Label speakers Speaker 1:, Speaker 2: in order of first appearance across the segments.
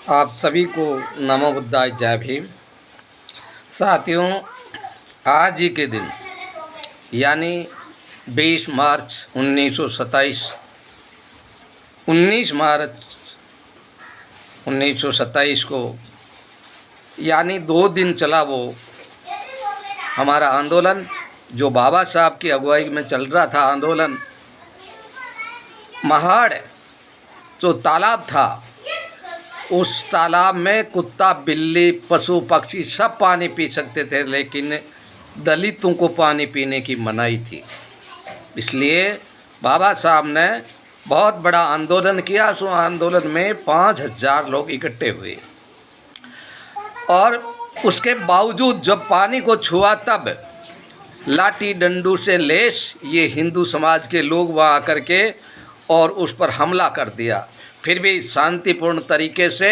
Speaker 1: आप सभी को नमो बुद्धाय जय भीम। साथियों, आज ही के दिन यानी 20 मार्च 1927 को यानी 2 दिन चला वो हमारा आंदोलन, जो बाबा साहब की अगुवाई में चल रहा था आंदोलन। महाड़ जो तालाब था, उस तालाब में कुत्ता, बिल्ली, पशु पक्षी सब पानी पी सकते थे, लेकिन दलितों को पानी पीने की मनाही थी। इसलिए बाबा साहब ने बहुत बड़ा आंदोलन किया। उस आंदोलन में 5000 लोग इकट्ठे हुए और उसके बावजूद जब पानी को छुआ तब लाठी डंडू से लेस ये हिंदू समाज के लोग वहाँ आकर के और उस पर हमला कर दिया। फिर भी शांतिपूर्ण तरीके से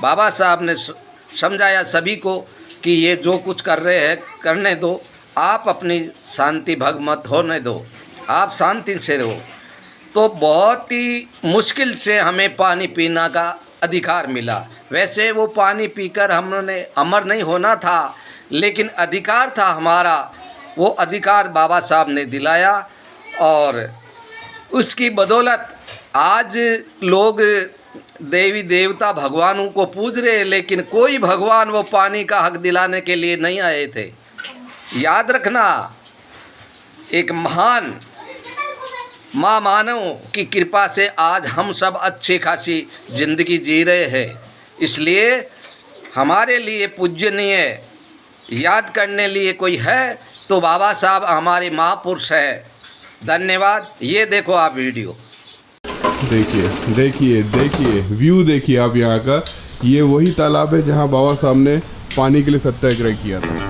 Speaker 1: बाबा साहब ने समझाया सभी को कि ये जो कुछ कर रहे हैं करने दो, आप अपनी शांति भंग मत होने दो, आप शांति से रहो। तो बहुत ही मुश्किल से हमें पानी पीना का अधिकार मिला। वैसे वो पानी पीकर हमने अमर नहीं होना था, लेकिन अधिकार था हमारा, वो अधिकार बाबा साहब ने दिलाया। और उसकी बदौलत आज लोग देवी देवता भगवानों को पूज रहे हैं, लेकिन कोई भगवान वो पानी का हक दिलाने के लिए नहीं आए थे। याद रखना, एक महान माँ मानव की कृपा से आज हम सब अच्छी खासी ज़िंदगी जी रहे हैं। इसलिए हमारे लिए पूजनीय याद करने लिए कोई है तो बाबा साहब हमारे महापुरुष है। धन्यवाद। ये देखो आप वीडियो
Speaker 2: देखिए व्यू देखिए आप यहाँ का। ये वही तालाब है जहाँ बाबा साहब ने पानी के लिए सत्याग्रह किया था।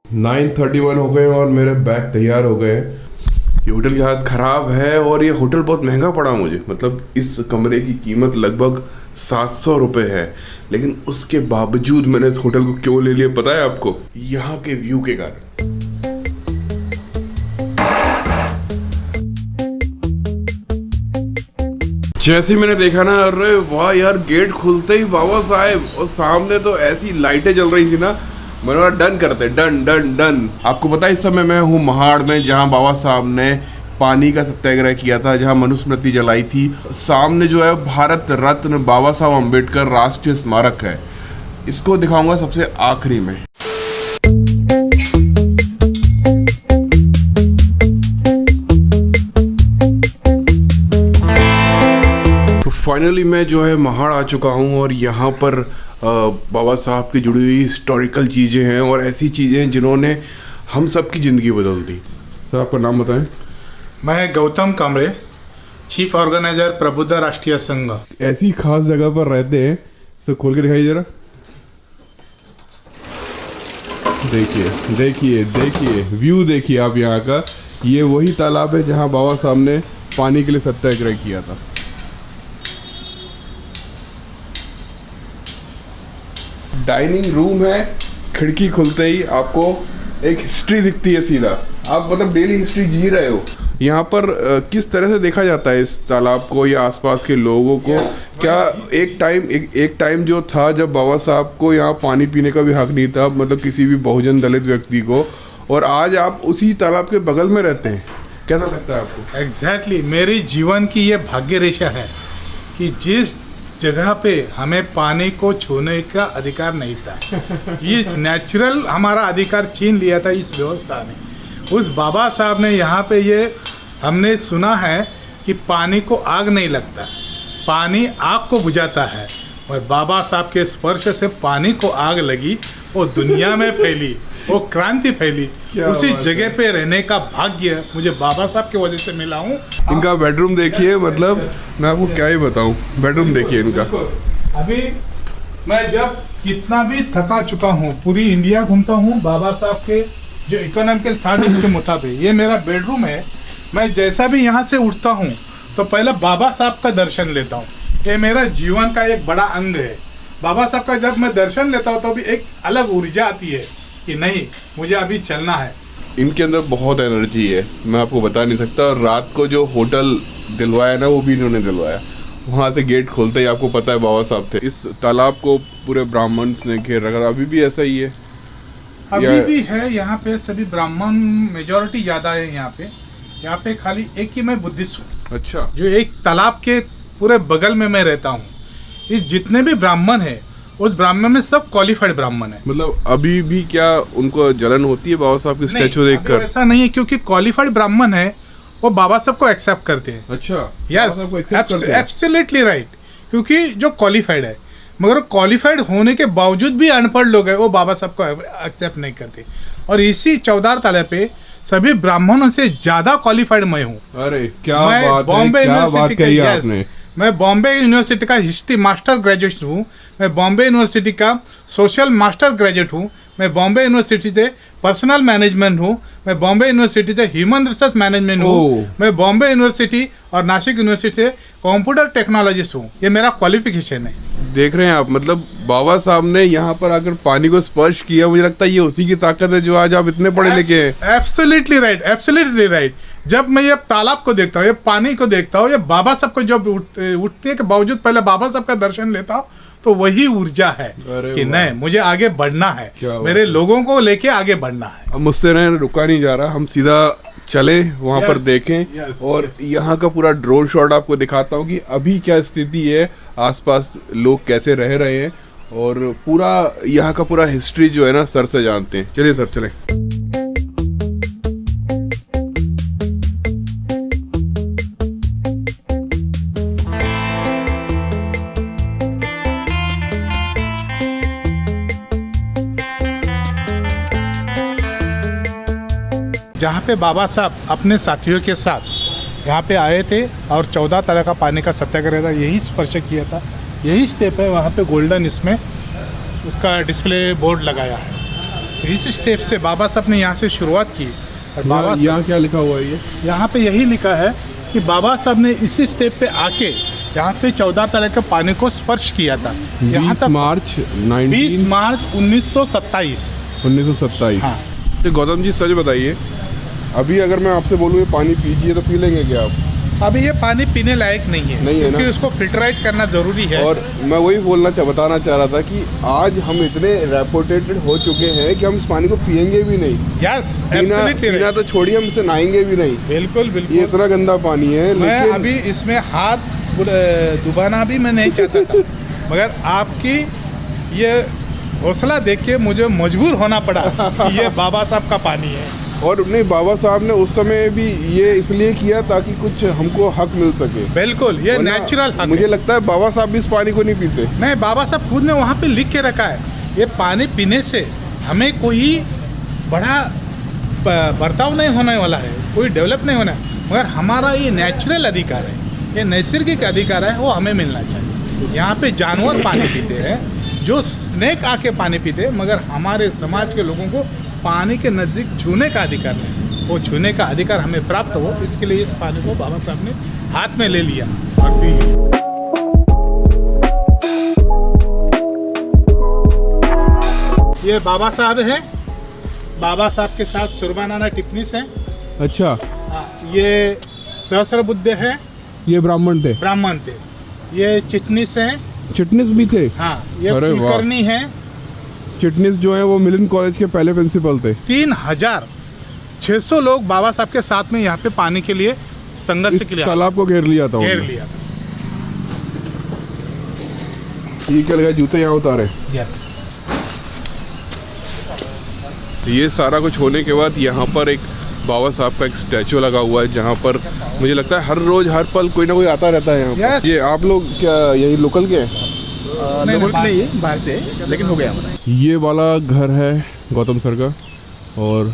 Speaker 2: नाइन 31 हो गए और मेरे बैग तैयार हो गए हैं। ये होटल की हालत ख़राब है और ये होटल बहुत महंगा पड़ा मुझे। मतलब इस कमरे की कीमत लगभग 700 रुपये है, लेकिन उसके बावजूद मैंने इस होटल को क्यों ले लिया पता है आपको? यहाँ के व्यू के कारण। जैसे मैंने देखा ना, अरे वाह यार, गेट खुलते ही बाबा साहब और सामने तो ऐसी लाइटें जल रही थी ना, मैंने बोला डन करते, डन डन डन। आपको पता है इस समय मैं हूँ महाड़ में, जहाँ बाबा साहब ने पानी का सत्याग्रह किया था, जहाँ मनुस्मृति जलाई थी। सामने जो है भारत रत्न बाबा साहब अम्बेडकर राष्ट्रीय स्मारक है। इसको दिखाऊंगा सबसे आखिरी में। तो फाइनली मैं जो है महाड़ आ चुका हूँ और यहाँ पर बाबा साहब की जुड़ी हुई हिस्टोरिकल चीज़ें हैं और ऐसी चीज़ें हैं जिन्होंने हम सब की ज़िंदगी बदल दी। सर आपका नाम बताएं।
Speaker 3: मैं गौतम कामरे, चीफ ऑर्गेनाइजर प्रबुद्ध राष्ट्रीय संघ।
Speaker 2: ऐसी खास जगह पर रहते हैं, तो खोल के दिखाइए जरा। देखिए व्यू देखिए आप यहाँ का। ये वही तालाब है जहाँ बाबा साहब ने पानी के लिए सत्याग्रह किया था। डाइनिंग रूम है, खिड़की खुलते ही आपको एक हिस्ट्री दिखती है सीधा। आप मतलब डेली हिस्ट्री जी रहे हो। यहाँ पर किस तरह से देखा जाता है इस तालाब को या आसपास के लोगों को? क्या एक टाइम जो था जब बाबा साहब को यहाँ पानी पीने का भी हक नहीं था, मतलब किसी भी बहुजन दलित व्यक्ति को, और आज आप उसी तालाब के बगल में रहते हैं। कैसा लगता है आपको?
Speaker 3: एग्जैक्टली मेरी जीवन की ये भाग्य रेखा है कि जिस जगह पे हमें पानी को छूने का अधिकार नहीं था, ये नेचुरल हमारा अधिकार छीन लिया था इस व्यवस्था ने। उस बाबा साहब ने यहाँ पे ये हमने सुना है कि पानी को आग नहीं लगता, पानी आग को बुझाता है, और बाबा साहब के स्पर्श से पानी को आग लगी, वो दुनिया में फैली, वो क्रांति फैली। उसी जगह पे रहने का भाग्य मुझे बाबा साहब की वजह से मिला हूँ।
Speaker 2: इनका बेडरूम देखिए, मतलब मैं आपको क्या ही बताऊँ। बेडरूम देखिए इनका।
Speaker 3: अभी मैं जब कितना भी थका चुका हूँ, पूरी इंडिया घूमता हूँ, बाबा साहब के जो इकोनॉमिकल थॉट उसके मुताबिक ये मेरा बेडरूम है। मैं जैसा भी यहाँ से उठता हूँ तो पहले बाबा साहब का दर्शन लेता हूँ। ये मेरा जीवन का एक बड़ा अंग है। बाबा साहब का जब मैं दर्शन लेता हूँ तो भी एक अलग ऊर्जा आती है कि नहीं, मुझे अभी चलना है।
Speaker 2: इनके अंदर बहुत एनर्जी है, मैं आपको बता नहीं सकता। और रात को जो होटल दिलवाया ना, वो भी इन्होंने दिलवाया। वहाँ से गेट खोलते ही आपको पता है बाबा साहब थे। इस तालाब को पूरे ब्राह्मण्स ने घेर रखा, अभी भी ऐसा ही है?
Speaker 3: अभी भी है यहाँ पे, सभी ब्राह्मण मेजोरिटी ज्यादा है यहाँ पे। यहाँ पे खाली एक ही मैं बुद्धिस्ट हूँ।
Speaker 2: अच्छा।
Speaker 3: जो एक तालाब के पूरे बगल में मैं रहता हूँ। इस जितने भी ब्राह्मण है, उस ब्राह्मण में सब क्वालिफाइड ब्राह्मण है।
Speaker 2: मतलब अभी भी क्या उनको जलन होती है बाबा साहब की स्टैचू देखकर?
Speaker 3: ऐसा नहीं है, क्योंकि क्वालिफाइड ब्राह्मण है वो बाबा साहब को एक्सेप्ट करते हैं।
Speaker 2: अच्छा,
Speaker 3: यस, एब्सोल्युटली राइट। क्योंकि जो क्वालिफाइड है, मगर क्वालिफाइड होने के बावजूद भी अनपढ़ लोग हैं, वो बाबा साहब को एक्सेप्ट नहीं करते। और इसी चौदार ताले पे सभी ब्राह्मणों से ज्यादा क्वालिफाइड मैं हूँ।
Speaker 2: अरे क्या
Speaker 3: मैं
Speaker 2: बात
Speaker 3: बॉम्बे
Speaker 2: है, क्या बात
Speaker 3: यूनिवर्सिटी
Speaker 2: कही
Speaker 3: का,
Speaker 2: आपने।
Speaker 3: मैं बॉम्बे यूनिवर्सिटी का हिस्ट्री मास्टर ग्रेजुएट हूँ। मैं बॉम्बे यूनिवर्सिटी का सोशल मास्टर ग्रेजुएट हूँ। मैं बॉम्बे यूनिवर्सिटी से पर्सनल मैनेजमेंट हूँ। मैं बॉम्बे यूनिवर्सिटी से ह्यूमन रिसोर्स मैनेजमेंट हूँ। मैं बॉम्बे यूनिवर्सिटी और नासिक यूनिवर्सिटी से कंप्यूटर टेक्नोलॉजिस्ट हूँ। ये मेरा क्वालिफिकेशन है।
Speaker 2: देख रहे हैं आप, मतलब बाबा साहब ने यहाँ पर आकर पानी को स्पर्श किया। मुझे लगता है ये उसी की ताकत है जो आज आप इतने पढ़े लिखे हैं।
Speaker 3: Absolutely right, absolutely right. जब मैं ये तालाब को देखता हूँ, ये पानी को देखता हूँ, ये बाबा साहब को जब उठने के बावजूद पहले बाबा साहब का दर्शन लेता हूँ, तो वही ऊर्जा है कि नहीं, मुझे आगे बढ़ना है, मेरे लोगों को लेके आगे बढ़ना है।
Speaker 2: अब मुझसे रुका नहीं जा रहा, हम सीधा चले वहाँ पर देखें। और यहाँ का पूरा ड्रोन शॉट आपको दिखाता हूँ कि अभी क्या स्थिति है, आसपास लोग कैसे रह रहे हैं, और पूरा यहाँ का पूरा हिस्ट्री जो है ना सर से जानते हैं। चलिए सर, चलें।
Speaker 3: जहाँ पे बाबा साहब अपने साथियों के साथ यहाँ पे आए थे और 14 तरह का पानी का सत्याग्रह था, यही स्पर्श किया था। यही स्टेप है, वहाँ पे गोल्डन इसमें उसका डिस्प्ले बोर्ड लगाया है। इस स्टेप से बाबा साहब ने यहाँ से शुरुआत की। और बाबा
Speaker 2: यहाँ क्या लिखा हुआ है? ये
Speaker 3: यहाँ पे यही लिखा है कि बाबा साहब ने इसी स्टेप पे आके यहाँ पे 14 तरह के पानी को स्पर्श किया था। यहाँ तक 20 मार्च 1927।
Speaker 2: हाँ। तो गौतम जी सच बताइए, अभी अगर मैं आपसे बोलूँ ये पानी पीजिए तो पी लेंगे क्या आप?
Speaker 3: अभी ये पानी पीने लायक नहीं है, क्योंकि उसको फिल्टराइट करना जरूरी है।
Speaker 2: और मैं वही बताना चाह रहा था कि आज हम इतने रेपुटेटेड हो चुके हैं कि हम इस पानी को पियेंगे भी नहीं।
Speaker 3: यस,
Speaker 2: पीना तो छोड़िए, हम इसे नहाएंगे भी नहीं।
Speaker 3: बिल्कुल बिल्कुल,
Speaker 2: ये इतना गंदा पानी है।
Speaker 3: मैं अभी इसमें हाथ डुबाना भी मैं नहीं चाहता था, मगर आपकी ये हौसला देख के मुझे मजबूर होना पड़ा कि ये बाबा साहब का पानी है।
Speaker 2: और नहीं, बाबा साहब ने उस समय भी ये इसलिए किया ताकि कुछ हमको हक मिल सके।
Speaker 3: बिल्कुल, ये नेचुरल हक।
Speaker 2: मुझे लगता है बाबा साहब भी इस पानी को नहीं पीते।
Speaker 3: नहीं, बाबा साहब खुद ने वहाँ पे लिख के रखा है, ये पानी पीने से हमें कोई बड़ा बर्ताव नहीं होने वाला है, कोई डेवलप नहीं होना है, मगर हमारा ये नेचुरल अधिकार है, ये नैसर्गिक अधिकार है, वो हमें मिलना चाहिए। यहाँ पे जानवर पानी पीते हैं, जो स्नेक आके पानी पीते हैं, मगर हमारे समाज के लोगों को पानी के नज़दीक छूने का अधिकार नहीं। वो छूने का अधिकार हमें प्राप्त हो, इसके लिए इस पानी को बाबा साहब ने हाथ में ले लिया और पी लिया। ये बाबा साहब है, बाबा साहब के साथ सुरबानाना टिप्पणीस है।
Speaker 2: अच्छा,
Speaker 3: ये सहस्र बुद्ध है,
Speaker 2: ये ब्राह्मण थे।
Speaker 3: ये चिटनीस है।
Speaker 2: चिटनीस भी थे?
Speaker 3: हाँ, ये कुलकर्णी है।
Speaker 2: चिटनीस जो है वो मिलन कॉलेज के पहले प्रिंसिपल थे।
Speaker 3: 3600 लोग बाबा साहब के साथ में यहाँ पे पानी के लिए संघर्ष के लिए
Speaker 2: तालाब को घेर लिया था। ये क्या लगा, जूते यहाँ उतारे?
Speaker 3: यस।
Speaker 2: ये सारा कुछ होने के बाद यहाँ पर एक बाबा साहब का एक स्टैचू लगा हुआ है, जहाँ पर मुझे लगता है हर रोज हर पल कोई ना कोई आता रहता है यहाँ।
Speaker 3: yes.
Speaker 2: ये आप लोग क्या यही लोकल के हैं?
Speaker 3: नहीं, बाहर से, लेकिन हो गया।
Speaker 2: ये वाला घर है गौतम सर का, और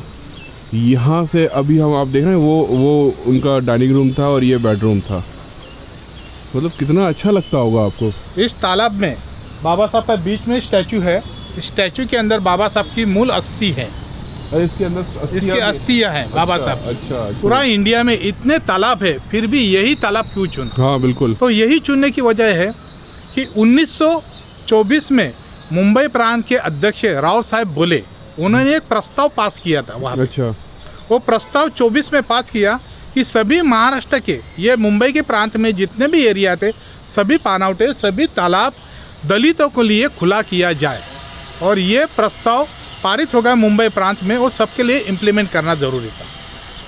Speaker 2: यहाँ से अभी हम आप देख रहे हैं वो उनका डाइनिंग रूम था और ये बेडरूम था। मतलब कितना अच्छा लगता होगा आपको। इस
Speaker 3: तालाब में बाबा साहब का बीच में स्टैचू है, स्टैचू के अंदर बाबा साहब की मूल अस्थि है।
Speaker 2: इसके अंदर
Speaker 3: इसकी अस्थियां हैं बाबा साहब।
Speaker 2: अच्छा।
Speaker 3: पूरा इंडिया में इतने तालाब है, फिर भी यही तालाब क्यों चुना?
Speaker 2: हाँ बिल्कुल।
Speaker 3: तो यही चुनने की वजह है कि 1924 में मुंबई प्रांत के अध्यक्ष राव साहब बोले, उन्होंने एक प्रस्ताव पास किया था वहाँ पे।
Speaker 2: अच्छा।
Speaker 3: वो प्रस्ताव 24 में पास किया कि सभी महाराष्ट्र के, ये मुंबई के प्रांत में जितने भी एरिया थे, सभी पानवटे, सभी तालाब दलितों के लिए खुला किया जाए। और ये प्रस्ताव पारित हो गया मुंबई प्रांत में, वो सबके लिए इम्प्लीमेंट करना ज़रूरी था।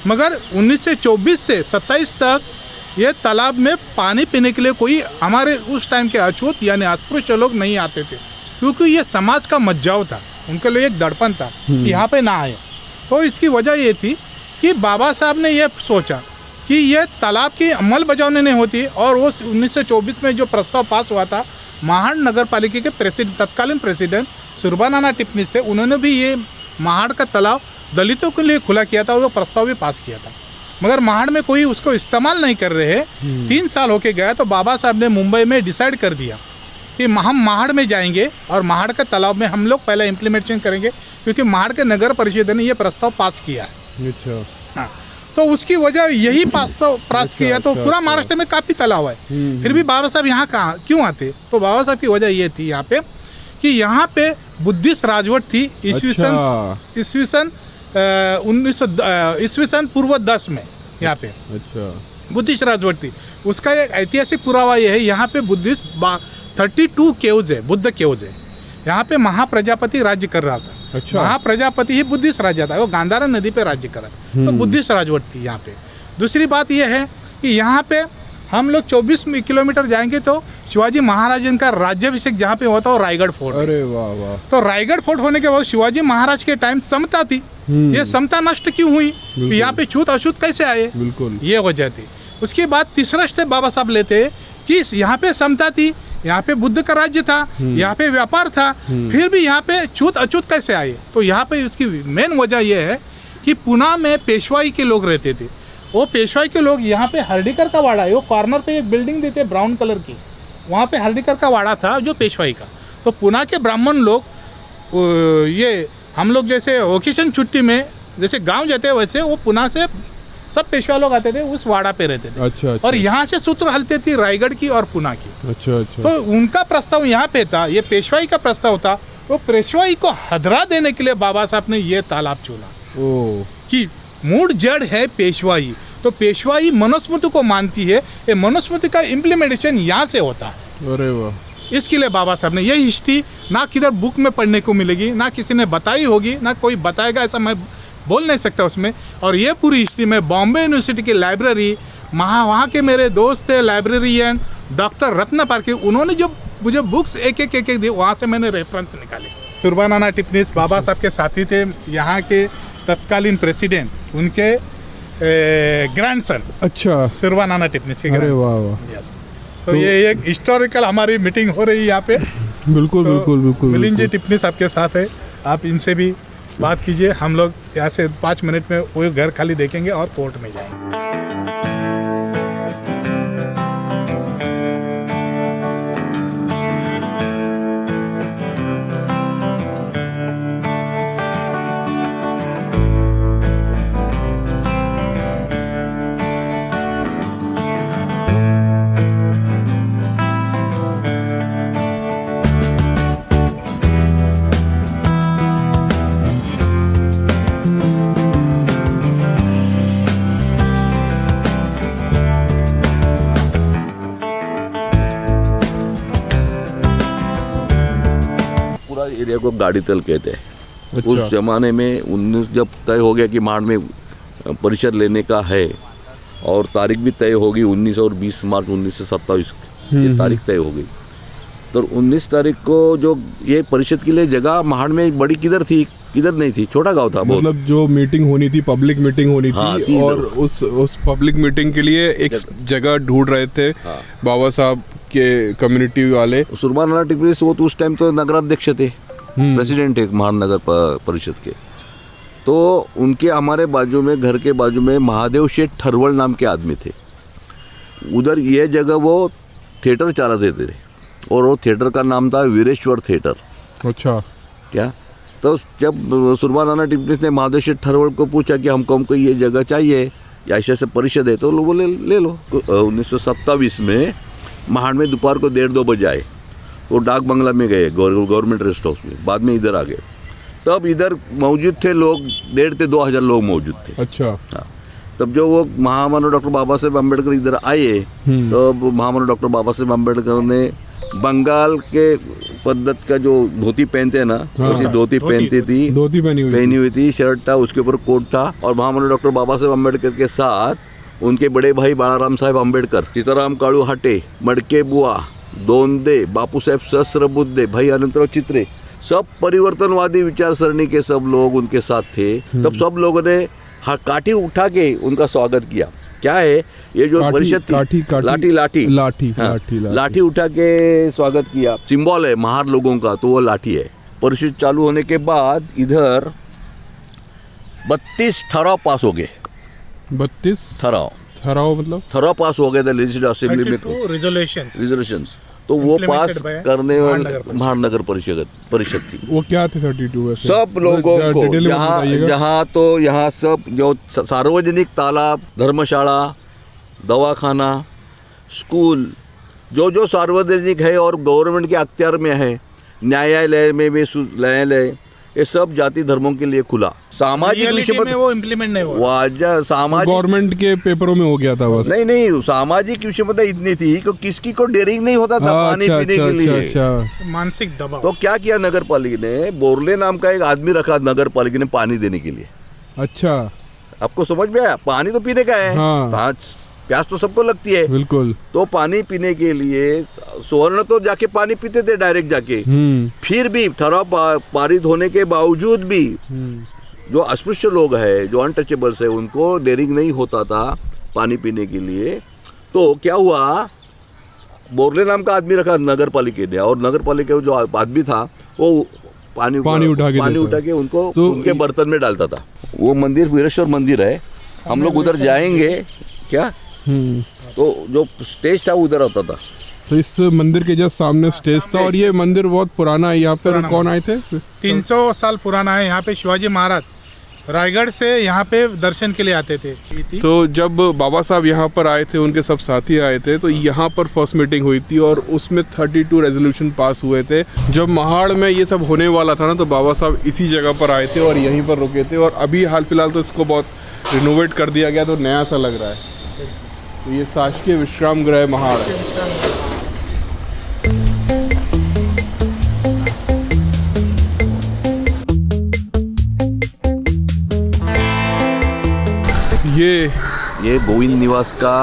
Speaker 3: मगर 1924 से 27 तक ये तालाब में पानी पीने के लिए कोई हमारे उस टाइम के अछूत यानी अस्पृश्य लोग नहीं आते थे, क्योंकि ये समाज का मज्जाव था, उनके लिए एक दड़पन था कि यहाँ पे ना आए। तो इसकी वजह ये थी कि बाबा साहब ने ये सोचा कि ये तालाब की अमल बजावनी नहीं होती, और वो 1924 में जो प्रस्ताव पास हुआ था, महाड़ नगर पालिका के तत्कालीन प्रेसिडेंट सुरबानाना टिप्पणी से उन्होंने भी ये महाड़ का तालाब दलितों के लिए खुला किया था, वो प्रस्ताव भी पास किया था। मगर महाड़ में कोई उसको इस्तेमाल नहीं कर रहे। 3 साल होके गया तो बाबा साहब ने मुंबई में डिसाइड कर दिया कि हम महाड़ में जाएंगे और महाड़ के तालाब में हम लोग पहले इम्प्लीमेंटेशन करेंगे, क्योंकि महाड़ के नगर परिषद ने ये प्रस्ताव पास किया है।
Speaker 2: अच्छा।
Speaker 3: हाँ, तो उसकी वजह यही प्रस्ताव पास किया। तो पूरा महाराष्ट्र में काफ़ी तालाब है, फिर भी बाबा साहब यहाँ कहाँ क्यों आते? तो बाबा साहब की वजह ये थी यहाँ पे कि यहाँ पे बुद्धिस्ट राजवट थी ईस्वीसन पूर्व 10 में यहाँ पे।
Speaker 2: अच्छा।
Speaker 3: बुद्धिस्ट राजवट थी। उसका एक ऐतिहासिक पुरावा ये है, यहाँ पे बुद्धिस्ट 32 केव्स है, बुद्ध केव्स है। यहाँ पे महाप्रजापति राज्य कर रहा था।
Speaker 2: अच्छा।
Speaker 3: महाप्रजापति ही बुद्धिस्ट राज्य था, वो गांधारा नदी पे राज्य कर रहा था, तो बुद्धिस्ट राजवट थी यहाँ पे। दूसरी बात यह है कि यहाँ पे हम लोग 24 किलोमीटर जाएंगे तो शिवाजी महाराज का राज्याभिषेक जहाँ पे होता है वो रायगढ़ फोर्ट।
Speaker 2: अरे वाह वाह।
Speaker 3: तो रायगढ़ फोर्ट होने के बाद शिवाजी महाराज के टाइम समता थी, ये समता नष्ट क्यों हुई? यहाँ पे छूत अछूत कैसे आए?
Speaker 2: बिल्कुल,
Speaker 3: ये वजह थी। उसके बाद तीसरा स्टेप बाबा साहब लेते कि यहाँ पे समता थी, यहाँ पे बुद्ध का राज्य था, यहाँ पे व्यापार था, फिर भी यहाँ पे छूत अछूत कैसे आए? तो यहाँ पे इसकी मेन वजह यह है कि पुणे में पेशवाई के लोग रहते थे। वो पेशवाई के लोग यहाँ पे हर्डीकर का वाड़ा है, वो कॉर्नर पे एक बिल्डिंग देते ब्राउन कलर की, वहाँ पे हर्डीकर का वाड़ा था जो पेशवाई का। तो पुणे के ब्राह्मण लोग ये हम लोग जैसे ओकेशन छुट्टी में जैसे गांव जाते हैं, वैसे वो पुणे से सब पेशवा लोग आते थे, उस वाड़ा पे रहते थे।
Speaker 2: अच्छा, अच्छा।
Speaker 3: और यहाँ से सूत्र हलते थी रायगढ़ की और पुणे की।
Speaker 2: अच्छा अच्छा।
Speaker 3: तो उनका प्रस्ताव यहाँ पे था, ये पेशवाई का प्रस्ताव था। तो पेशवाई को हदरा देने के लिए बाबा साहब ने ये तालाब चुना।
Speaker 2: ओ,
Speaker 3: कि मूड जड़ है पेशवाई, तो पेशवाई मनुस्मृति को मानती है, ये मनुस्मृति का इम्प्लीमेंटेशन यहाँ से होता है।
Speaker 2: अरे वाह।
Speaker 3: इसके लिए बाबा साहब ने ये हिस्ट्री ना किधर बुक में पढ़ने को मिलेगी, ना किसी ने बताई होगी, ना कोई बताएगा, ऐसा मैं बोल नहीं सकता उसमें। और ये पूरी हिस्ट्री में बॉम्बे यूनिवर्सिटी की लाइब्रेरी, वहाँ के मेरे दोस्त थे लाइब्रेरियन डॉक्टर रत्न पारके, उन्होंने जो मुझे बुक्स एक एक दी, वहाँ से मैंने रेफरेंस निकाले। सुरबानाना टिप्पणी बाबा साहब के साथी थे, यहाँ के तत्कालीन प्रेसिडेंट, उनके ग्रैंडसन।
Speaker 2: अच्छा,
Speaker 3: सुरबानाना टिप्पणी के।
Speaker 2: अरे वाह वाह।
Speaker 3: यस। तो ये एक हिस्टोरिकल हमारी मीटिंग हो रही है यहाँ पे।
Speaker 2: बिल्कुल
Speaker 3: तो
Speaker 2: बिल्कुल बिल्कुल।
Speaker 3: मिलिंद जी टिप्पणी साहब के साथ है, आप इनसे भी बात कीजिए। हम लोग यहाँ से 5 मिनट में वो घर खाली देखेंगे और कोर्ट में जाएंगे।
Speaker 4: एरिया को गाड़ी तल कहते हैं।
Speaker 2: अच्छा।
Speaker 4: उस जमाने में 19 जब तय हो गया कि महाड़ में परिषद लेने का है और तारीख भी तय होगी 19 और 20 मार्च 1927 ये तारीख तय हो गई। तो 19 तारीख को जो ये परिषद के लिए जगह महाड़ में बड़ी किधर थी, किधर नहीं थी, छोटा गांव था बहुत।
Speaker 2: मतलब जो मीटिंग होनी थी, पब्लिक मीटिंग होनी
Speaker 4: हाँ,
Speaker 2: थी, और उस पब्लिक मीटिंग के लिए एक जगह ढूंढ रहे थे।
Speaker 4: हाँ।
Speaker 2: बाबा साहब के कम्युनिटी वाले।
Speaker 4: सुरबानाना टिप्पणी वो तो उस टाइम तो नगराध्यक्ष थे, प्रेसिडेंट है महानगर परिषद के। तो उनके हमारे बाजू में, घर के बाजू में महादेव शेठ ठरवल नाम के आदमी थे। उधर ये जगह वो थिएटर चला देते थे और वो थिएटर का नाम था वीरेश्वर थिएटर।
Speaker 2: अच्छा।
Speaker 4: क्या? तो जब सुरबानाना टिप्पणी ने महादेव शेठ ठरवल को पूछा कि हमको ये जगह चाहिए या ऐसे परिषद है, तो लोग बोले ले लो। 1927 में महाड़ में दोपहर को 1:30-2 बजे आए वो डाक बंगला में गए, गवर्नमेंट रेस्ट हाउस में, बाद में इधर आ गए। तब इधर मौजूद थे लोग 1,500 से 2,000 लोग मौजूद थे।
Speaker 2: अच्छा।
Speaker 4: हाँ, तब जो वो महामानव डॉक्टर बाबा साहेब अम्बेडकर इधर आए, तो महामानव डॉक्टर बाबा साहेब अम्बेडकर ने बंगाल के पद्धत का जो धोती पहनते हैं ना, उसी धोती पहनती थी,
Speaker 2: धोती पहनी हुई थी,
Speaker 4: शर्ट था, उसके ऊपर कोट था। और महामानव डॉक्टर बाबा साहेब अम्बेडकर के साथ उनके बड़े भाई बाळाराम साहेब अम्बेडकर, सीताराम काळू हाटे, मडके बुआ, दोंदे, बापू साहेब सहस्त्रबुद्धे, भाई अनंतराव चित्रे, सब परिवर्तनवादी विचारसरणी के सब लोग उनके साथ थे। तब सब लोगों ने काठी उठा के उनका स्वागत किया। क्या है ये जो परिषद थी, लाठी उठा के स्वागत किया, सिंबल है महार लोगों का, तो वो लाठी है। परिषद चालू होने के बाद इधर 32 ठराव पास हो गए।
Speaker 2: 32 ठराव मतलब
Speaker 4: ठराव पास हो गए थे लेजिस्लेटिव असेंबली में, रिजोल्यूशंस। तो वो पास करने वाले महानगर परिषद थी।
Speaker 2: वो क्या थे 32 वैसे?
Speaker 4: सब लोगों को यहाँ सब जो सार्वजनिक तालाब, धर्मशाला, दवाखाना, स्कूल, जो सार्वजनिक है और गवर्नमेंट के अख्तियार में है, न्यायालय में भी न्यायालय, ये सब जाति धर्मों के लिए खुला। सामाजिक विषय में वो इम्प्लीमेंट नहीं हुआ, सामाजिक
Speaker 2: गवर्नमेंट के पेपरों में हो गया था बस।
Speaker 4: नहीं, सामाजिक विषमता इतनी थी कि किसी को डेयरिंग नहीं होता था पानी पीने के लिए।
Speaker 3: मानसिक दबाव।
Speaker 4: तो क्या किया नगर पालिका ने, बोरले नाम का एक आदमी रखा नगर पालिका ने पानी देने के लिए।
Speaker 2: अच्छा,
Speaker 4: आपको समझ में आया? पानी तो पीने का है,
Speaker 2: हाँ।
Speaker 4: प्यास तो सबको लगती है,
Speaker 2: बिल्कुल।
Speaker 4: तो पानी पीने के लिए स्वर्ण तो जाके पानी पीते थे डायरेक्ट जाके। फिर भी ठराव पारित होने के बावजूद भी जो अस्पृश्य लोग हैं, जो अनटचेबल्स है, उनको डेयरिंग नहीं होता था पानी पीने के लिए। तो क्या हुआ, बोरले नाम का आदमी रखा नगर पालिका ने, और नगर पालिका जो आदमी था वो पानी उठा के उनको तो उनके बर्तन में डालता था। वो मंदिर वीरेश्वर मंदिर है, हम लोग उधर जाएंगे क्या, तो जो स्टेज था उधर होता था।
Speaker 2: तो इस मंदिर के जस्ट सामने स्टेज था, और ये मंदिर बहुत पुराना है। यहाँ पे कौन आए थे?
Speaker 3: 300 साल पुराना है। यहाँ पे शिवाजी महाराज रायगढ़ से यहाँ पे दर्शन के लिए आते थे।
Speaker 2: तो जब बाबा साहब यहाँ पर आए थे, उनके सब साथी आए थे, तो यहाँ पर फर्स्ट मीटिंग हुई थी और उसमें 32 रेजोल्यूशन पास हुए थे। जब महाड़ में ये सब होने वाला था ना, तो बाबा साहब इसी जगह पर आए थे और यहीं पर रुके थे। और अभी हाल फिलहाल तो इसको बहुत रिनोवेट कर दिया गया, तो नया सा लग रहा है। तो ये शासकीय विश्राम गृह महाड़ है।
Speaker 4: ये गोविंद निवास का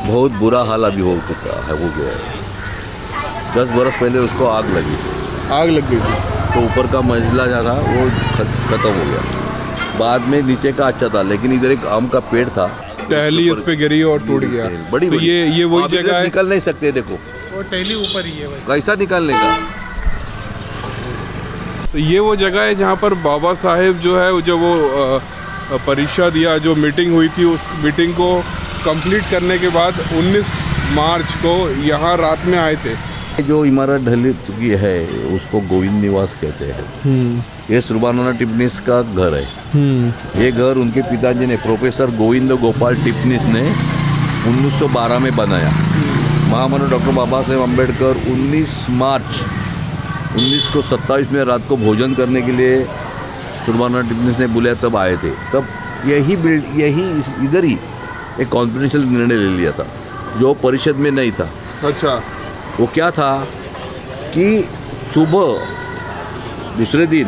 Speaker 4: बहुत बुरा हाल अभी हो चुका है, हो गया है। 10 बरस पहले उसको आग लग गई थी, तो ऊपर का मंजिला जो था वो खत्म हो गया। बाद में नीचे का अच्छा था, लेकिन इधर एक आम का पेड़ था,
Speaker 2: टहली इस पे गिरी और टूट गया।
Speaker 4: बड़ी
Speaker 2: तो ये वही जगह है,
Speaker 4: निकल नहीं सकते। देखो
Speaker 3: वो टहली ऊपर ही है,
Speaker 4: कैसा निकालने का।
Speaker 2: तो ये वो जगह है जहाँ पर बाबा साहेब जो है, जो वो परिषद या जो मीटिंग हुई थी, उस मीटिंग को कंप्लीट करने के बाद 19 मार्च को यहाँ रात में आए थे।
Speaker 4: जो इमारत ढली चुकी है उसको गोविंद निवास कहते हैं। ये सुरबाना टिप्पणीस का घर है। ये घर उनके पिताजी ने, प्रोफेसर गोविंद गोपाल टिप्पणीस ने 1912 में बनाया। महामानव डॉक्टर बाबा साहेब अम्बेडकर 19 मार्च 1927 में रात को भोजन करने के लिए सुरबाना टिप्पणीस ने बुलाया, तब आए थे। तब यही इधर ही एक कॉन्फिडेंशियल निर्णय ले लिया था, जो परिषद में नहीं था।
Speaker 2: अच्छा,
Speaker 4: वो क्या था कि सुबह दूसरे दिन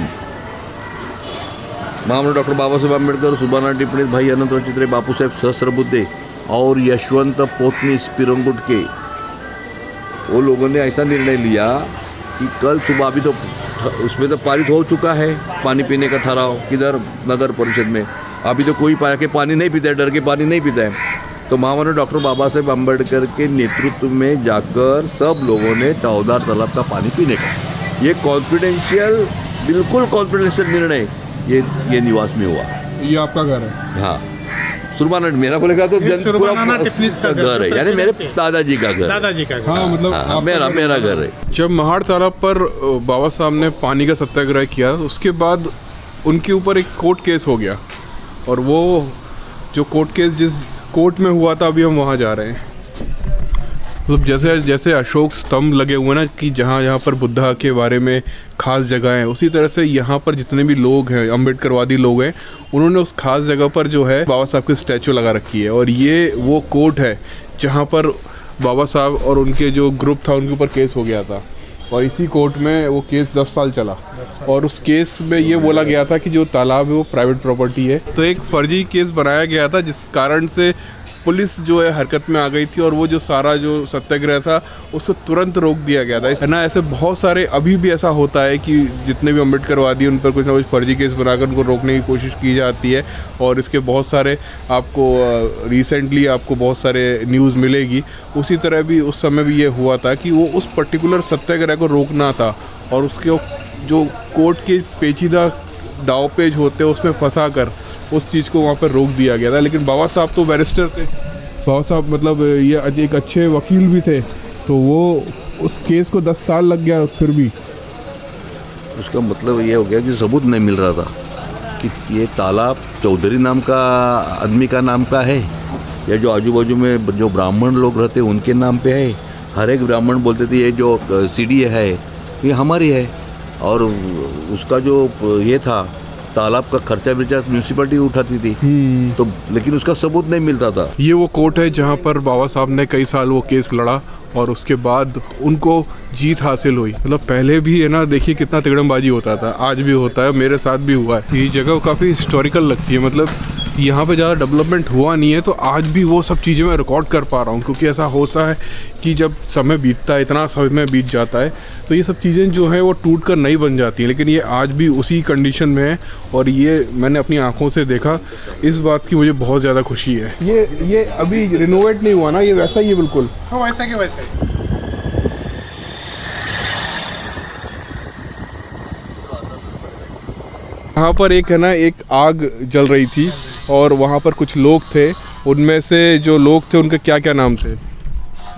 Speaker 4: महामानव डॉक्टर बाबा साहेब अम्बेडकर, सुरबाना टिप्पणीस, भाई अनंतराव चित्रे, बापू साहेब सहस्त्रबुद्धे और यशवंत पोतनीस पिरंगुट के, वो लोगों ने ऐसा निर्णय लिया कि कल सुबह, अभी तो उसमें तो पारित हो चुका है पानी पीने का ठहराव किधर नगर परिषद में, अभी तो कोई पाया के पानी नहीं पीता है, डर के पानी नहीं पीता है। तो महामानव डॉक्टर बाबा साहेब अम्बेडकर के नेतृत्व में जाकर सब लोगों ने 14 तालाब का पानी पीने का, ये कॉन्फिडेंशियल, बिल्कुल कॉन्फिडेंशियल निर्णय ये निवास में हुआ।
Speaker 2: ये आपका घर है?
Speaker 4: हाँ, सुरबाना, मेरा बोलेगा तो
Speaker 3: टिप्पणीस का
Speaker 4: घर है, यानी मेरे दादाजी का घर।
Speaker 2: हाँ, मतलब
Speaker 4: मेरा घर है।
Speaker 2: जब महाड़ तालाब पर बाबा साहब ने पानी का सत्याग्रह किया, उसके बाद उनके ऊपर एक कोर्ट केस हो गया, और वो जो कोर्ट केस जिस कोर्ट में हुआ था, अभी हम वहाँ जा रहे हैं। मतलब जैसे जैसे अशोक स्तंभ लगे हुए ना कि जहाँ जहाँ पर बुद्धा के बारे में खास जगह है, उसी तरह से यहाँ पर जितने भी लोग हैं, अम्बेडकरवादी लोग हैं, उन्होंने उस खास जगह पर जो है बाबा साहब की स्टैचू लगा रखी है। और ये वो कोर्ट है जहाँ पर बाबा साहब और उनके जो ग्रुप था उनके ऊपर केस हो गया था, और इसी कोर्ट में वो केस 10 साल चला। और उस केस में ये बोला गया था कि जो तालाब है वो प्राइवेट प्रॉपर्टी है। तो एक फर्जी केस बनाया गया था जिस कारण से पुलिस जो है हरकत में आ गई थी, और वो जो सारा जो सत्याग्रह था उसको तुरंत रोक दिया गया था, है ना। ऐसे बहुत सारे अभी भी ऐसा होता है कि जितने भी अम्बेडकरवादी उन पर कुछ ना कुछ फर्जी केस बनाकर उनको रोकने की कोशिश की जाती है। और इसके बहुत सारे आपको रिसेंटली आपको बहुत सारे न्यूज़ मिलेगी। उसी तरह भी उस समय भी ये हुआ था कि वो उस पर्टिकुलर सत्याग्रह को रोकना था, और उसके जो कोर्ट के पेचीदा दाव पेज होते हैं उसमें फंसा कर उस चीज़ को वहाँ पर रोक दिया गया था। लेकिन बाबा साहब तो बैरिस्टर थे, बाबा साहब मतलब ये एक अच्छे वकील भी थे, तो वो उस केस को 10 साल लग गया फिर भी।
Speaker 4: उसका मतलब ये हो गया कि सबूत नहीं मिल रहा था कि ये तालाब चौधरी नाम का आदमी का नाम का है, या जो आजू बाजू में जो ब्राह्मण लोग रहते हैं उनके नाम पे है। हर एक ब्राह्मण बोलते थे ये जो सीढ़ी है ये हमारी है, और उसका जो ये था तालाब का खर्चा बिर्चा म्यूनसिपैलिटी उठाती थी, तो लेकिन उसका सबूत नहीं मिलता था।
Speaker 2: ये वो कोर्ट है जहाँ पर बाबा साहब ने कई साल वो केस लड़ा, और उसके बाद उनको जीत हासिल हुई। मतलब पहले भी है ना, देखिए कितना तिगड़मबाजी होता था, आज भी होता है, मेरे साथ भी हुआ है। ये जगह काफ़ी हिस्टोरिकल लगती है, मतलब यहाँ पे ज़्यादा डेवलपमेंट हुआ नहीं है, तो आज भी वो सब चीज़ें मैं रिकॉर्ड कर पा रहा हूँ। क्योंकि ऐसा होता है कि जब समय बीतता है, इतना समय बीत जाता है, तो ये सब चीज़ें जो हैं वो टूट कर नई बन जाती हैं। लेकिन ये आज भी उसी कंडीशन में है, और ये मैंने अपनी आंखों से देखा। इस बात की मुझे बहुत ज़्यादा खुशी है। ये अभी रिनोवेट नहीं हुआ ना, ये वैसा ही है बिल्कुल।
Speaker 3: हाँ, वैसा के वैसा ही।
Speaker 2: यहाँ पर एक है ना, एक आग जल रही थी, और वहाँ पर कुछ लोग थे। उनमें से जो लोग थे उनके क्या क्या नाम थे?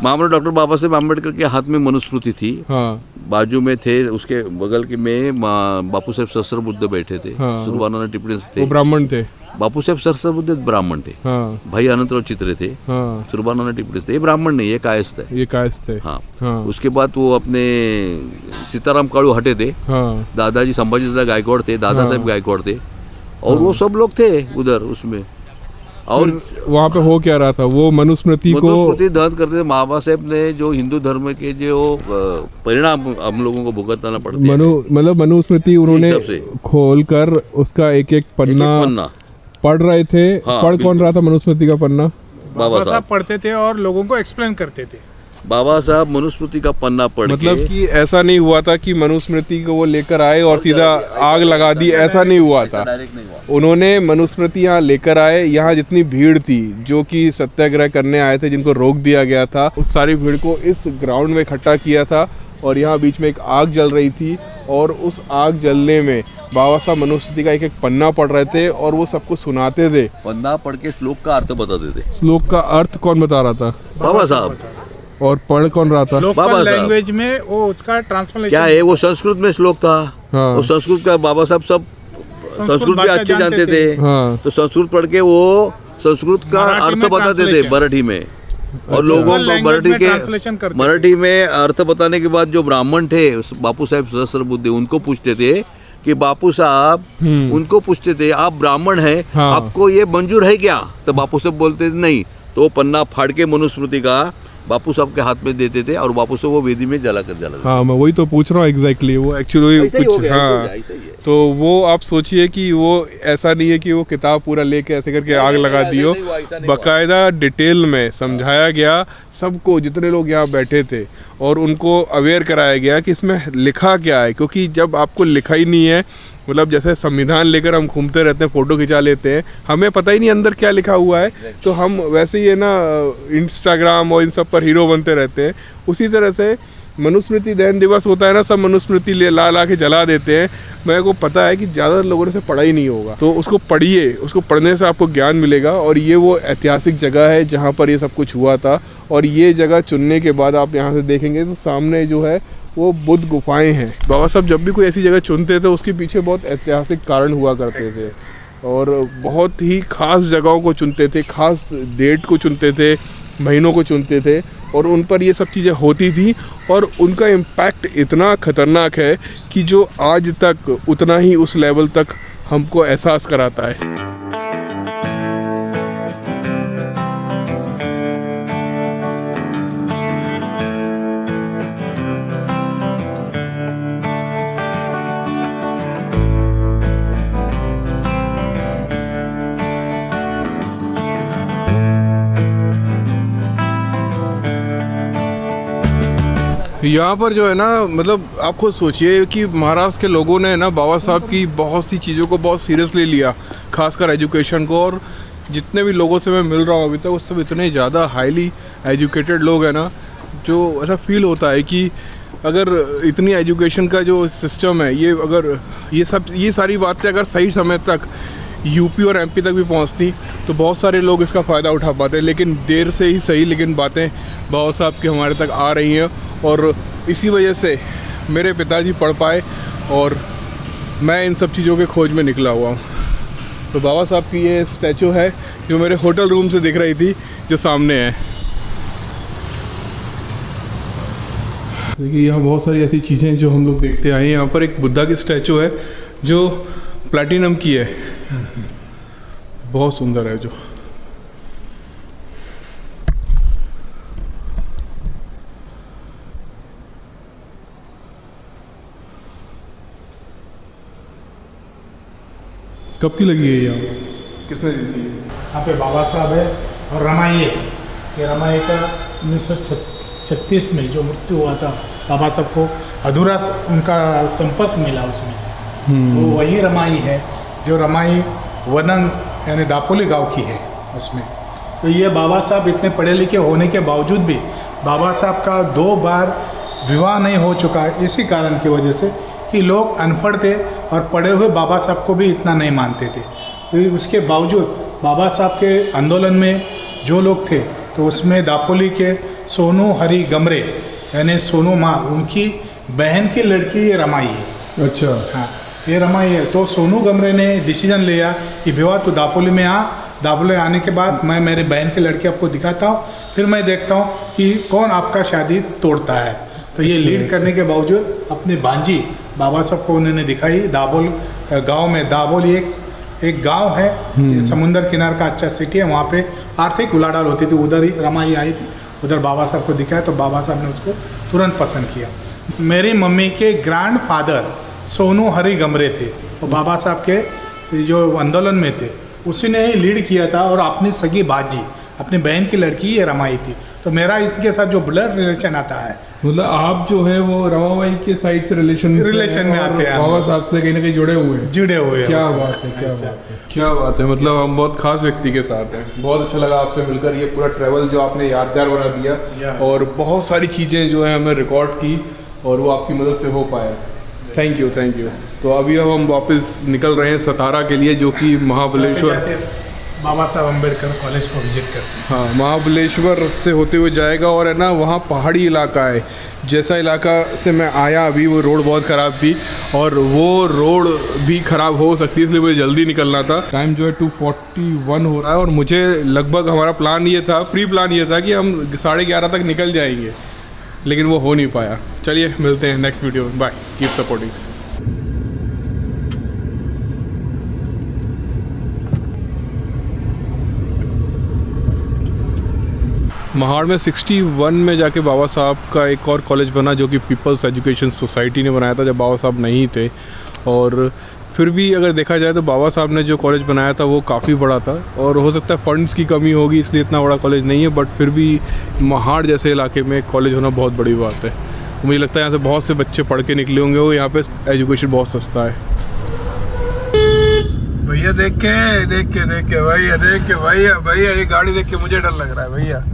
Speaker 4: महामना डॉक्टर बाबा साहेब आम्बेडकर के हाथ में मनुस्मृति थी।
Speaker 2: हाँ।
Speaker 4: बाजू में थे, उसके बगल के में बापू साहेब सहस्त्रबुद्धे बैठे थे।
Speaker 2: हाँ।
Speaker 4: सुरबानंद टिप्पणी थे,
Speaker 2: वो ब्राह्मण थे।
Speaker 4: बापू साहेब सहस्त्रबुद्धे ब्राह्मण थे।
Speaker 2: हाँ।
Speaker 4: भाई अनंतराव चित्रे थे।
Speaker 2: हाँ।
Speaker 4: सुरबानंद टिप्पणी थे, ये ब्राह्मण नहीं, ये कायस्थ है।
Speaker 2: ये कायस्थ थे।
Speaker 4: हाँ।
Speaker 2: हाँ।
Speaker 4: उसके बाद वो अपने सीताराम कालू हटे थे।
Speaker 2: हाँ।
Speaker 4: दादाजी संभाजी दादा गायकवाड़ थे, दादा साहेब गायकवाड़ थे, और वो सब लोग थे उधर उसमें। और
Speaker 2: वहाँ पे हो क्या रहा था? वो मनुस्मृति
Speaker 4: दहन करते थे। बाबा साहेब ने जो हिंदू धर्म के जो परिणाम हम लोगों को भुगतना पड़ते हैं,
Speaker 2: मतलब मनुस्मृति उन्होंने खोल कर उसका एक एक पन्ना पढ़ रहे थे।
Speaker 4: हाँ,
Speaker 2: पढ़ कौन रहा था मनुस्मृति का पन्ना?
Speaker 3: बाबा साहब पढ़ते थे और लोगों को एक्सप्लेन करते थे।
Speaker 4: बाबा साहब मनुस्मृति का पन्ना पढ़
Speaker 2: मतलब कि ऐसा नहीं हुआ था कि मनुस्मृति को वो लेकर आए और सीधा आग लगा दी, ऐसा नहीं हुआ था। उन्होंने मनुस्मृति यहाँ लेकर आए। यहाँ जितनी भीड़ थी जो कि सत्याग्रह करने आए थे, जिनको रोक दिया गया था, उस सारी भीड़ को इस ग्राउंड में इकट्ठा किया था, और यहाँ बीच में एक आग जल रही थी, और उस आग जलने में बाबा साहब मनुस्मृति का एक एक पन्ना पढ़ रहे थे, और वो सबको सुनाते थे।
Speaker 4: पन्ना पढ़ के श्लोक का अर्थ बताते थे।
Speaker 2: श्लोक का अर्थ कौन बता रहा था?
Speaker 4: बाबा साहब।
Speaker 2: और पढ़ कौन रहा था?
Speaker 3: लोकल लैंग्वेज में वो उसका ट्रांसलेशन
Speaker 4: क्या है, वो संस्कृत में श्लोक था।
Speaker 2: हाँ।
Speaker 4: वो संस्कृत का बाबा साहब सब संस्कृत भी अच्छे जानते थे।
Speaker 2: हाँ।
Speaker 4: तो संस्कृत पढ़ के वो संस्कृत का अर्थ बताते थे मराठी में, और लोगों को मराठी में अर्थ बताने के बाद जो ब्राह्मण थे बापू साहेब सहस्त्रबुद्धे, उनको पूछते थे कि बापू साहब, उनको पूछते थे आप ब्राह्मण हैं,
Speaker 2: हाँ।
Speaker 4: आपको ये मंजूर है क्या? तो बापू साहब बोलते थे नहीं। तो वो पन्ना फाड़ के मनुस्मृति का बापू साहब के हाथ में देते थे, और बापू साहब वो वेदी में जला कर
Speaker 2: हाँ, मैं वही तो पूछ रहा हूँ एग्जैक्टली। वो एक्चुअली कुछ हाँ, तो वो आप सोचिए कि वो ऐसा नहीं है कि वो किताब पूरा लेके ऐसे करके आग लगा दी हो। बाकायदा डिटेल में समझाया गया सबको, जितने लोग यहाँ बैठे थे, और उनको अवेयर कराया गया कि इसमें लिखा क्या है। क्योंकि जब आपको लिखा ही नहीं है, मतलब जैसे संविधान लेकर हम घूमते रहते हैं, फोटो खिंचा लेते हैं, हमें पता ही नहीं अंदर क्या लिखा हुआ है, तो हम वैसे ही है ना इंस्टाग्राम और इन सब पर हीरो बनते रहते हैं। उसी तरह से मनुस्मृति दहन दिवस होता है ना, सब मनुस्मृति ला के जला देते हैं। मेरे को पता है कि ज़्यादा लोगों ने से पढ़ा ही नहीं होगा, तो उसको पढ़िए, उसको पढ़ने से आपको ज्ञान मिलेगा। और ये वो ऐतिहासिक जगह है जहाँ पर ये सब कुछ हुआ था। और ये जगह चुनने के बाद आप यहाँ से देखेंगे तो सामने जो है वो बुद्ध गुफाएं हैं। बाबा साहब जब भी कोई ऐसी जगह चुनते थे उसके पीछे बहुत ऐतिहासिक कारण हुआ करते थे, और बहुत ही खास जगहों को चुनते थे, खास डेट को चुनते थे, महीनों को चुनते थे और उन पर ये सब चीज़ें होती थी और उनका इम्पैक्ट इतना ख़तरनाक है कि जो आज तक उतना ही उस लेवल तक हमको एहसास कराता है। यहाँ पर जो है ना, मतलब आप खुद सोचिए कि महाराष्ट्र के लोगों ने ना बाबा साहब की बहुत सी चीज़ों को बहुत सीरियसली लिया, खासकर एजुकेशन को। और जितने भी लोगों से मैं मिल रहा हूँ अभी तक, वो सब इतने ज़्यादा हाईली एजुकेटेड लोग हैं ना, जो ऐसा फील होता है कि अगर इतनी एजुकेशन का जो सिस्टम है, ये अगर ये सारी बातें अगर सही समय तक यूपी और एमपी तक भी पहुंचती तो बहुत सारे लोग इसका फ़ायदा उठा पाते। लेकिन देर से ही सही, लेकिन बातें बाबा साहब की हमारे तक आ रही हैं और इसी वजह से मेरे पिताजी पढ़ पाए और मैं इन सब चीज़ों के खोज में निकला हुआ हूँ। तो बाबा साहब की ये स्टैचू है जो मेरे होटल रूम से दिख रही थी, जो सामने है। देखिए यहाँ बहुत सारी ऐसी चीज़ें जो हम लोग देखते आए हैं। यहाँ पर एक बुद्धा की स्टैचू है जो प्लैटिनम की है, बहुत सुंदर है। जो कब की लगी है यहाँ, किसने दी थी?
Speaker 3: यहाँ पे बाबा साहब है और रमाई है। ये रमाई का 1936 में जो मृत्यु हुआ था, बाबा साहब को अधूरा उनका संपर्क मिला उसमें, वो वही रमाई है जो रमाई वनन यानी दापोली गांव की है उसमें। तो ये बाबा साहब इतने पढ़े लिखे होने के बावजूद भी बाबा साहब का 2 बार विवाह नहीं हो चुका, इसी कारण की वजह से कि लोग अनपढ़ थे और पढ़े हुए बाबा साहब को भी इतना नहीं मानते थे। तो उसके बावजूद बाबा साहब के आंदोलन में जो लोग थे, तो उसमें दापोली के सोनू हरी गमरे यानी सोनू माँ, उनकी बहन की लड़की ये रमाई है।
Speaker 2: अच्छा,
Speaker 3: हाँ ये रमाई है। तो सोनू गमरे ने डिसीजन लिया कि विवाह तो दापोली में आ, दापोली आने के बाद मैं मेरे बहन की लड़की आपको दिखाता हूँ, फिर मैं देखता हूँ कि कौन आपका शादी तोड़ता है। तो ये लीड करने के बावजूद अपने भांजी बाबा साहब को उन्होंने दिखाई। दाबोल गांव में, दाबोल एक गांव है, समुंदर किनारे का अच्छा सिटी है, वहाँ पे आर्थिक उलाढाल होती थी, उधर ही रमाई आई थी, उधर बाबा साहब को दिखाया तो बाबा साहब ने उसको तुरंत पसंद किया। मेरी मम्मी के ग्रैंड फादर सोनू हरी गमरे थे, वो बाबा साहब के जो आंदोलन में थे, उसी ने ही लीड किया था। और अपनी सगी बाजी, अपनी बहन की लड़की ये रमाई थी। तो मेरा इसके साथ जो ब्लड रिलेशन आता है,
Speaker 2: मतलब आप जो है वो रमाबाई के साइड से रिलेशन
Speaker 3: में आते हैं,
Speaker 2: बाबा साहब से कहीं ना कहीं जुड़े हुए हैं। क्या बात है, क्या बात है। मतलब हम बहुत खास व्यक्ति के साथ हैं। बहुत अच्छा लगा आपसे मिलकर। ये पूरा ट्रैवल जो आपने यादगार बना दिया और बहुत सारी चीज़ें जो है हमने रिकॉर्ड की और वो आपकी मदद से हो पाया। Thank you. तो अभी अब हम वापस निकल रहे हैं सतारा के लिए, जो कि महाबलेश्वर
Speaker 3: बाबा साहब अम्बेडकर कॉलेज को विजिट करते हैं।
Speaker 2: हाँ, महाबलेश्वर से होते हुए जाएगा और है ना, वहाँ पहाड़ी इलाका है। जैसा इलाका से मैं आया अभी, वो रोड बहुत ख़राब थी और वो रोड भी ख़राब हो सकती है, इसलिए मुझे जल्दी निकलना था। टाइम जो है 2:41 हो रहा है और मुझे लगभग हमारा प्लान ये था, प्री प्लान ये था कि हम 11:30 तक निकल जाएंगे, लेकिन वो हो नहीं पाया। चलिए मिलते हैं नेक्स्ट वीडियो में। Bye, keep supporting. महाड़ में 61 में जाके बाबा साहब का एक और कॉलेज बना, जो कि पीपल्स एजुकेशन सोसाइटी ने बनाया था जब बाबा साहब नहीं थे। और फिर भी अगर देखा जाए तो बाबा साहब ने जो कॉलेज बनाया था वो काफ़ी बड़ा था, और हो सकता है फंड्स की कमी होगी इसलिए इतना बड़ा कॉलेज नहीं है, बट फिर भी महाड़ जैसे इलाके में कॉलेज होना बहुत बड़ी बात है। मुझे लगता है यहाँ से बहुत से बच्चे पढ़ के निकले होंगे, वो यहाँ पे एजुकेशन बहुत सस्ता है। भैया देख के भैया ये गाड़ी देख के मुझे डर लग रहा है भैया।